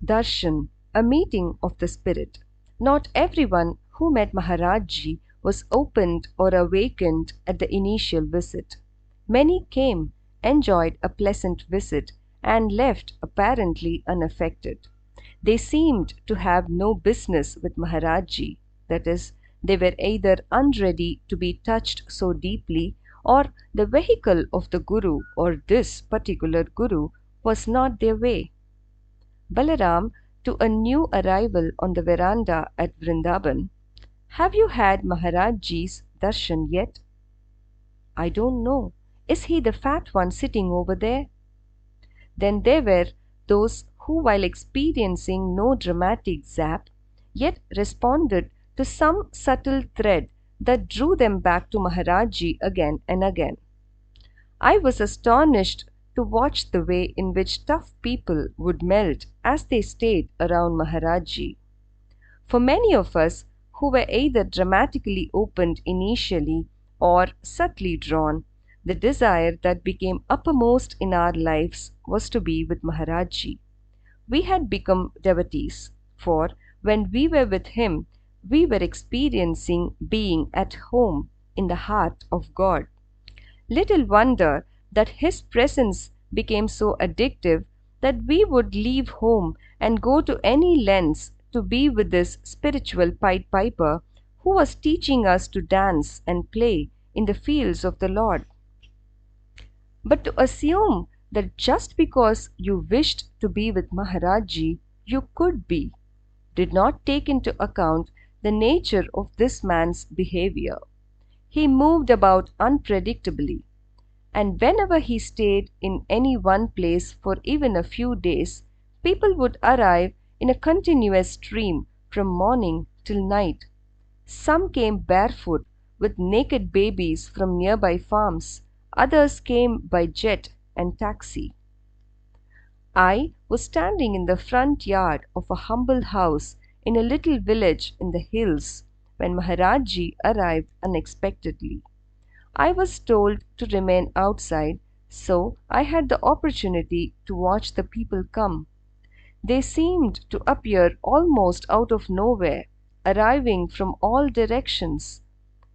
Darshan, a meeting of the spirit. Not everyone who met Maharajji was opened or awakened at the initial visit. Many came, enjoyed a pleasant visit, and left apparently unaffected. They seemed to have no business with Maharajji, that is, they were either unready to be touched so deeply, or the vehicle of the Guru or this particular Guru was not their way. Balaram, to a new arrival on the veranda at Vrindaban, "Have you had Maharajji's darshan yet?" "I don't know. Is he the fat one sitting over there?" Then there were those who, while experiencing no dramatic zap, yet responded to some subtle thread that drew them back to Maharajji again and again. I was astonished to watch the way in which tough people would melt as they stayed around Maharajji. For many of us who were either dramatically opened initially or subtly drawn, the desire that became uppermost in our lives was to be with Maharajji. We had become devotees, for when we were with him, we were experiencing being at home in the heart of God. Little wonder that his presence became so addictive that we would leave home and go to any lengths to be with this spiritual Pied Piper who was teaching us to dance and play in the fields of the Lord. But to assume that just because you wished to be with Maharajji, you could be, did not take into account the nature of this man's behavior. He moved about unpredictably, and whenever he stayed in any one place for even a few days, people would arrive in a continuous stream from morning till night. Some came barefoot with naked babies from nearby farms, others came by jet and taxi. I was standing in the front yard of a humble house in a little village in the hills when Maharajji arrived unexpectedly. I was told to remain outside, so I had the opportunity to watch the people come. They seemed to appear almost out of nowhere, arriving from all directions.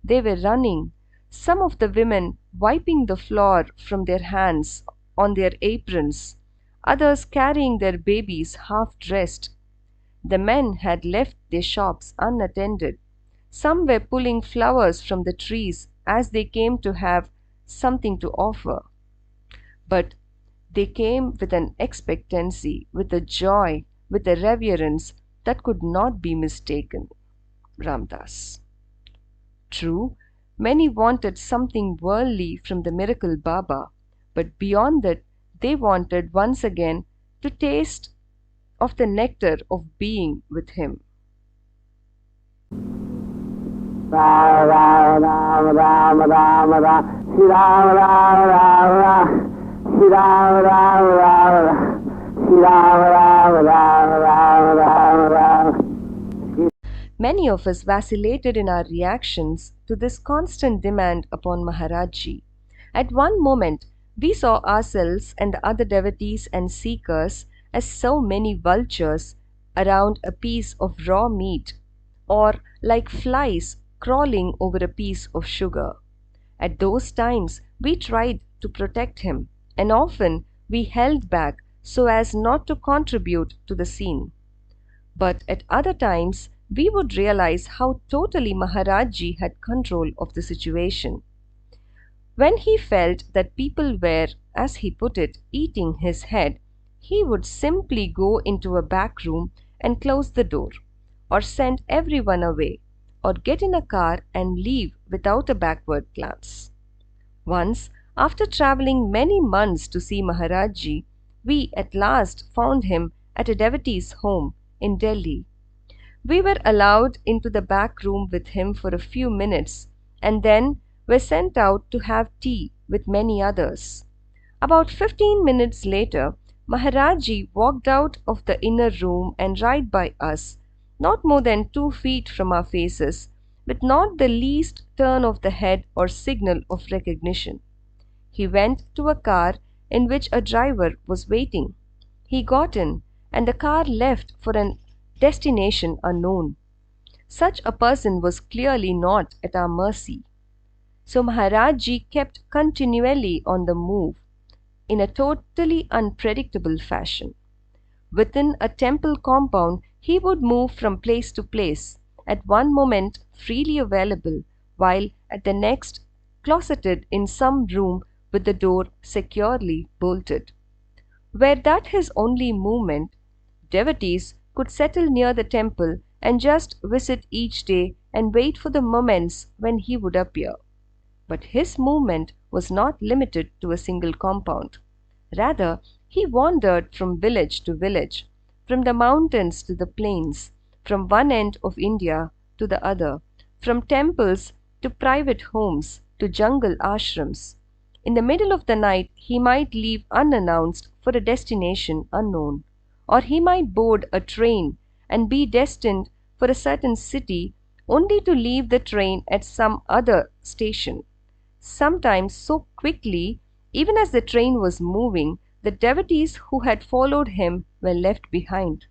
They were running, some of the women wiping the floor from their hands on their aprons, others carrying their babies half dressed. The men had left their shops unattended. Some were pulling flowers from the trees as they came to have something to offer. But they came with an expectancy, with a joy, with a reverence that could not be mistaken. Ramdas. True, many wanted something worldly from the miracle Baba, but beyond that they wanted once again to taste of the nectar of being with him. Many of us vacillated in our reactions to this constant demand upon Maharajji. At one moment, we saw ourselves and the other devotees and seekers as so many vultures around a piece of raw meat, or like flies crawling over a piece of sugar. At those times, we tried to protect him, and often we held back so as not to contribute to the scene. But at other times, we would realize how totally Maharajji had control of the situation. When he felt that people were, as he put it, eating his head, he would simply go into a back room and close the door, or send everyone away, or get in a car and leave without a backward glance. Once, after travelling many months to see Maharajji, we at last found him at a devotee's home in Delhi. We were allowed into the back room with him for a few minutes, and then were sent out to have tea with many others. About 15 minutes later, Maharajji walked out of the inner room and right by us, not more than 2 feet from our faces, with not the least turn of the head or signal of recognition. He went to a car in which a driver was waiting. He got in, and the car left for an destination unknown. Such a person was clearly not at our mercy. So Maharajji kept continually on the move in a totally unpredictable fashion. Within a temple compound, he would move from place to place, at one moment freely available, while at the next closeted in some room with the door securely bolted. Were that his only movement, devotees could settle near the temple and just visit each day and wait for the moments when he would appear. But his movement was not limited to a single compound. Rather, he wandered from village to village, from the mountains to the plains, from one end of India to the other, from temples to private homes to jungle ashrams. In the middle of the night, he might leave unannounced for a destination unknown, or he might board a train and be destined for a certain city only to leave the train at some other station. Sometimes so quickly, even as the train was moving, the devotees who had followed him were left behind.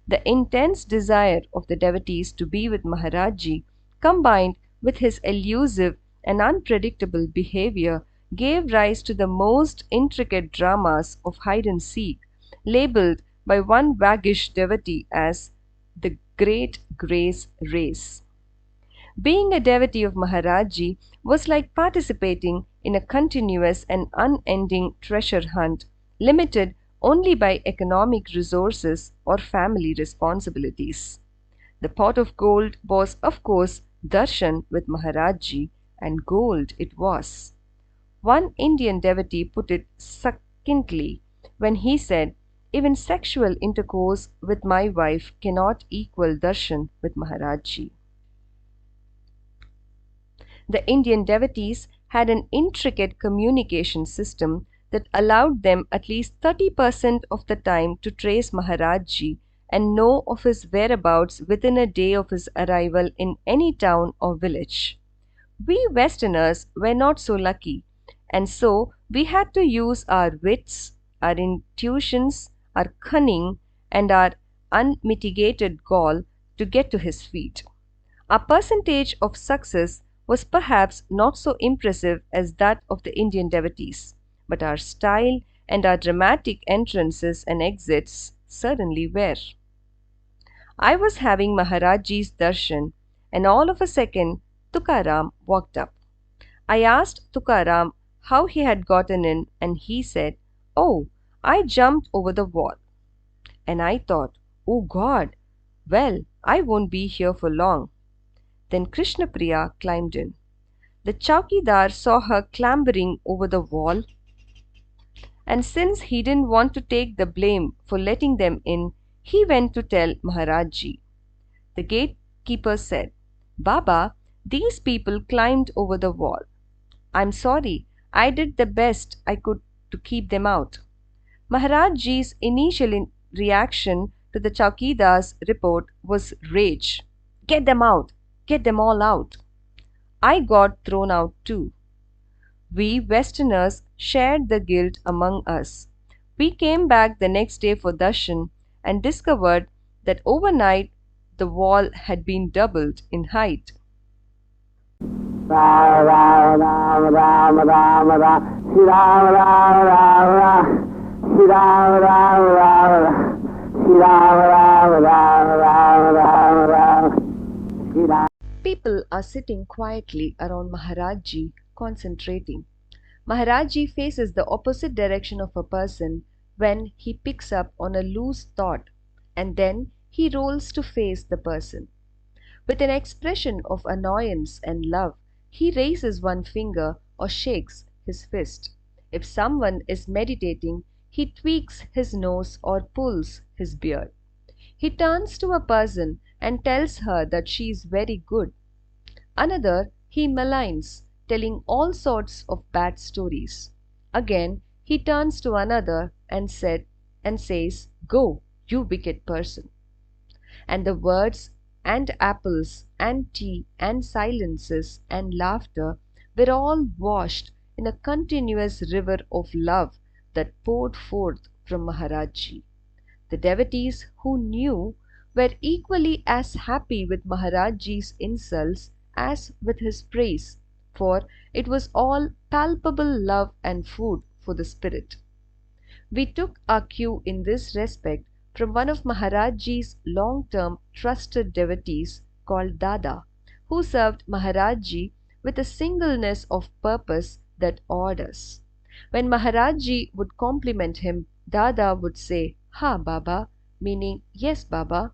The intense desire of the devotees to be with Maharajji, combined with his elusive and unpredictable behavior, gave rise to the most intricate dramas of hide and seek, labeled by one waggish devotee as the Great Grace Race. Being a devotee of Maharajji was like participating in a continuous and unending treasure hunt, limited only by economic resources or family responsibilities. The pot of gold was, of course, darshan with Maharajji, and gold it was. One Indian devotee put it succinctly when he said, "Even sexual intercourse with my wife cannot equal darshan with Maharajji." The Indian devotees had an intricate communication system that allowed them at least 30% of the time to trace Maharajji and know of his whereabouts within a day of his arrival in any town or village. We Westerners were not so lucky, and so we had to use our wits, our intuitions, our cunning, and our unmitigated gall to get to his feet. Our percentage of success was perhaps not so impressive as that of the Indian devotees, but our style and our dramatic entrances and exits certainly were. I was having Maharajji's darshan, and all of a second Tukaram walked up. I asked Tukaram how he had gotten in, and he said, "Oh, I jumped over the wall." And I thought, "Oh God, well, I won't be here for long." Then Krishna Priya climbed in. The chowkidar saw her clambering over the wall, and since he didn't want to take the blame for letting them in, he went to tell Maharajji. The gatekeeper said, "Baba, these people climbed over the wall. I'm sorry, I did the best I could to keep them out." Maharajji's initial reaction to the chowkidar's report was rage. "Get them out! Get them all out!" I got thrown out too. We Westerners shared the guilt among us. We came back the next day for darshan and discovered that overnight the wall had been doubled in height. People are sitting quietly around Maharajji, concentrating. Maharajji faces the opposite direction of a person when he picks up on a loose thought, and then he rolls to face the person. With an expression of annoyance and love, he raises one finger or shakes his fist. If someone is meditating, he tweaks his nose or pulls his beard. He turns to a person and tells her that she is very good. Another he maligns, telling all sorts of bad stories. Again he turns to another and said, and says, "Go, you wicked person." And the words and apples and tea and silences and laughter were all washed in a continuous river of love that poured forth from Maharajji. The devotees who knew were equally as happy with Maharajji's insults as with his praise, for it was all palpable love and food for the spirit. We took our cue in this respect from one of Maharajji's long-term trusted devotees called Dada, who served Maharajji with a singleness of purpose that awed us. When Maharajji would compliment him, Dada would say, "Ha, Baba," meaning "Yes, Baba."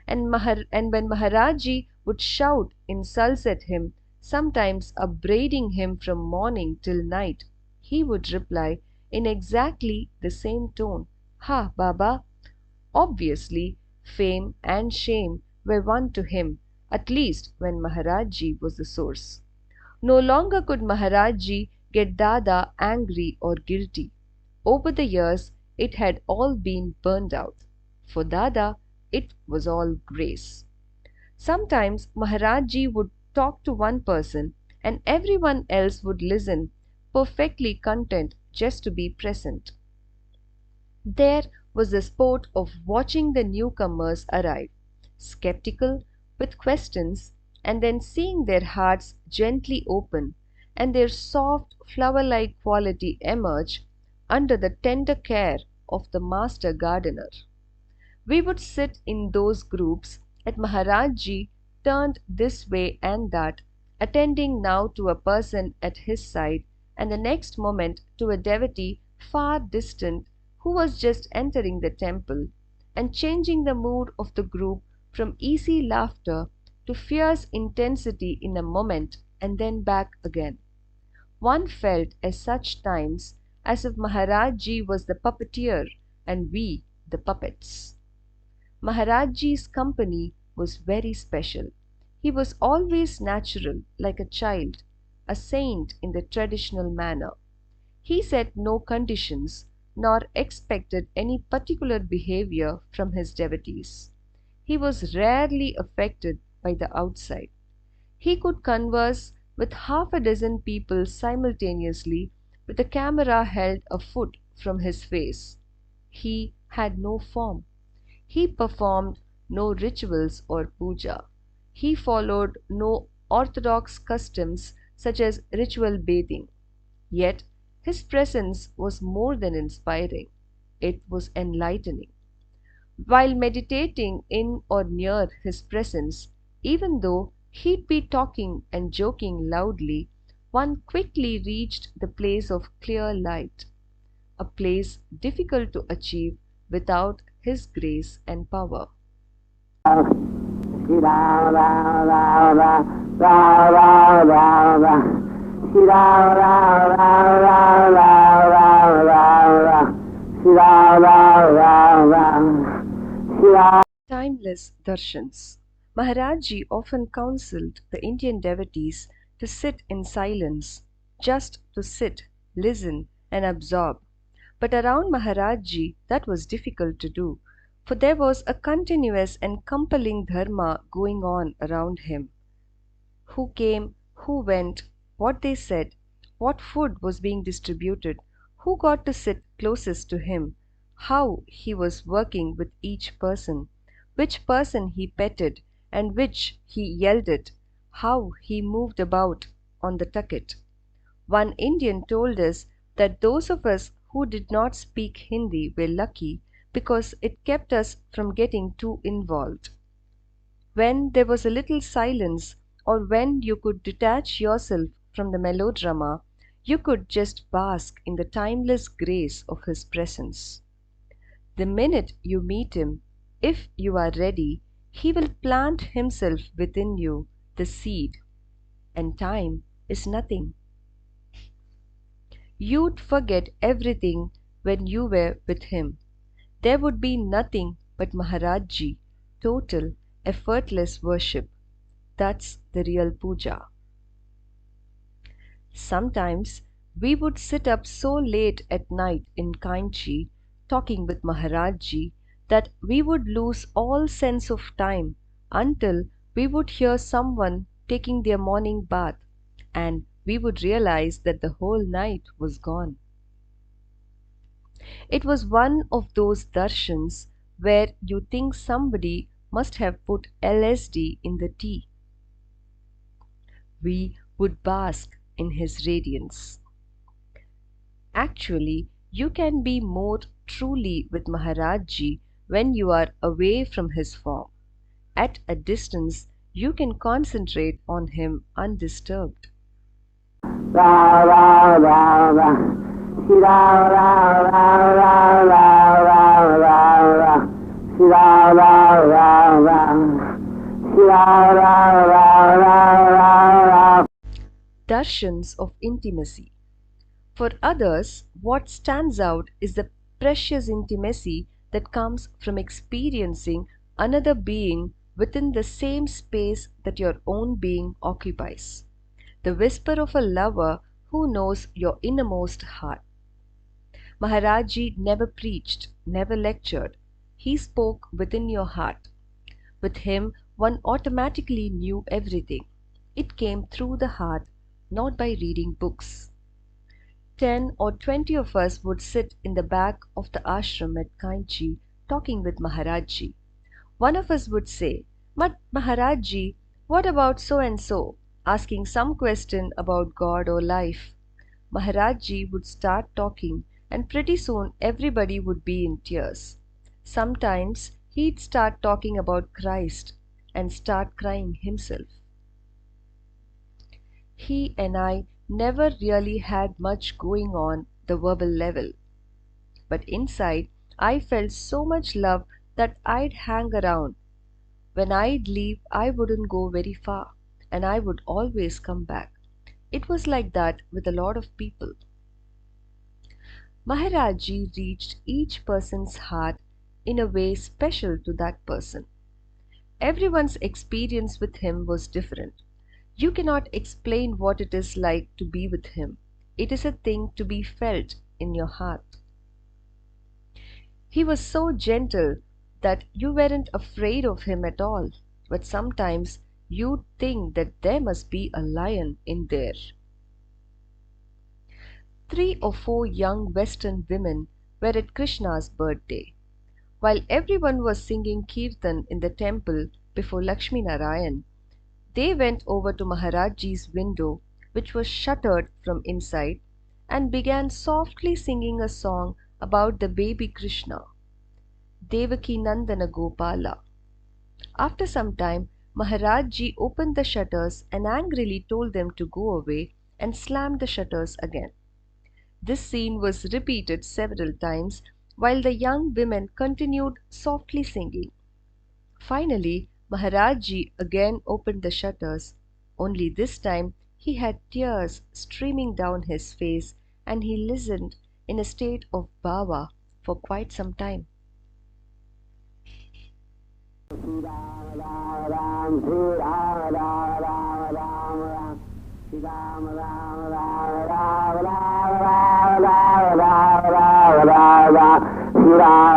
And when Maharajji would shout insults at him, sometimes upbraiding him from morning till night, he would reply in exactly the same tone, "Ha, Baba." Obviously, fame and shame were one to him, at least when Maharajji was the source. No longer could Maharajji get Dada angry or guilty. Over the years, it had all been burned out. For Dada, it was all grace. Sometimes Maharajji would talk to one person and everyone else would listen, perfectly content just to be present. There was the sport of watching the newcomers arrive, skeptical, with questions, and then seeing their hearts gently open and their soft flower like quality emerge under the tender care of the master gardener. We would sit in those groups at Maharajji turned this way and that, attending now to a person at his side and the next moment to a devotee far distant who was just entering the temple, and changing the mood of the group from easy laughter to fierce intensity in a moment and then back again. One felt at such times as if Maharajji was the puppeteer and we the puppets. Maharajji's company was very special. He was always natural, like a child, a saint in the traditional manner. He set no conditions, nor expected any particular behavior from his devotees. He was rarely affected by the outside. He could converse with half a dozen people simultaneously with a camera held a foot from his face. He had no form. He performed no rituals or puja. He followed no orthodox customs such as ritual bathing. Yet his presence was more than inspiring, it was enlightening. While meditating in or near his presence, even though he'd be talking and joking loudly, one quickly reached the place of clear light, a place difficult to achieve without his grace and power. Timeless darshans. Maharajji often counseled the Indian devotees to sit in silence, just to sit, listen, and absorb. But around Maharajji that was difficult to do, for there was a continuous and compelling dharma going on around him. Who came, who went, what they said, what food was being distributed, who got to sit closest to him, how he was working with each person, which person he petted and which he yelled at, how he moved about on the tucket. One Indian told us that those of us who did not speak Hindi were lucky because it kept us from getting too involved. When there was a little silence, or when you could detach yourself from the melodrama, you could just bask in the timeless grace of his presence. The minute you meet him, if you are ready, he will plant himself within you, the seed, and time is nothing. You'd forget everything when you were with him. There would be nothing but Maharajji, total, effortless worship. That's the real puja. Sometimes we would sit up so late at night in Kainchi talking with Maharajji that we would lose all sense of time until we would hear someone taking their morning bath, and we would realize that the whole night was gone. It was one of those darshans where you think somebody must have put LSD in the tea. We would bask in his radiance. Actually, you can be more truly with Maharajji when you are away from his form. At a distance, you can concentrate on him undisturbed. Ra ra ra ra, Shira ra ra ra ra ra ra ra, Shira ra ra ra, Shira ra ra ra ra. Darshans of intimacy. For others, what stands out is the precious intimacy that comes from experiencing another being within the same space that your own being occupies. The whisper of a lover who knows your innermost heart. Maharajji never preached, never lectured. He spoke within your heart. With him, one automatically knew everything. It came through the heart, not by reading books. 10 or 20 of us would sit in the back of the ashram at Kainchi talking with Maharajji. One of us would say, "But Maharajji, what about so and so?" asking some question about God or life. Maharajji would start talking, and pretty soon everybody would be in tears. Sometimes he'd start talking about Christ and start crying himself. He and I never really had much going on the verbal level, but inside I felt so much love that I'd hang around. When I'd leave, I wouldn't go very far, and I would always come back. It was like that with a lot of people. Maharajji reached each person's heart in a way special to that person. Everyone's experience with him was different. You cannot explain what it is like to be with him. It is a thing to be felt in your heart. He was so gentle that you weren't afraid of him at all, but sometimes you'd think that there must be a lion in there. 3 or 4 young Western women were at Krishna's birthday. While everyone was singing kirtan in the temple before Lakshmi Narayan, they went over to Maharajji's window, which was shuttered from inside, and began softly singing a song about the baby Krishna, Devaki Nandana Gopala. After some time, Maharajji opened the shutters and angrily told them to go away and slammed the shutters again. This scene was repeated several times while the young women continued softly singing. Finally, Maharajji again opened the shutters, only this time he had tears streaming down his face and he listened in a state of bhava for quite some time. Shira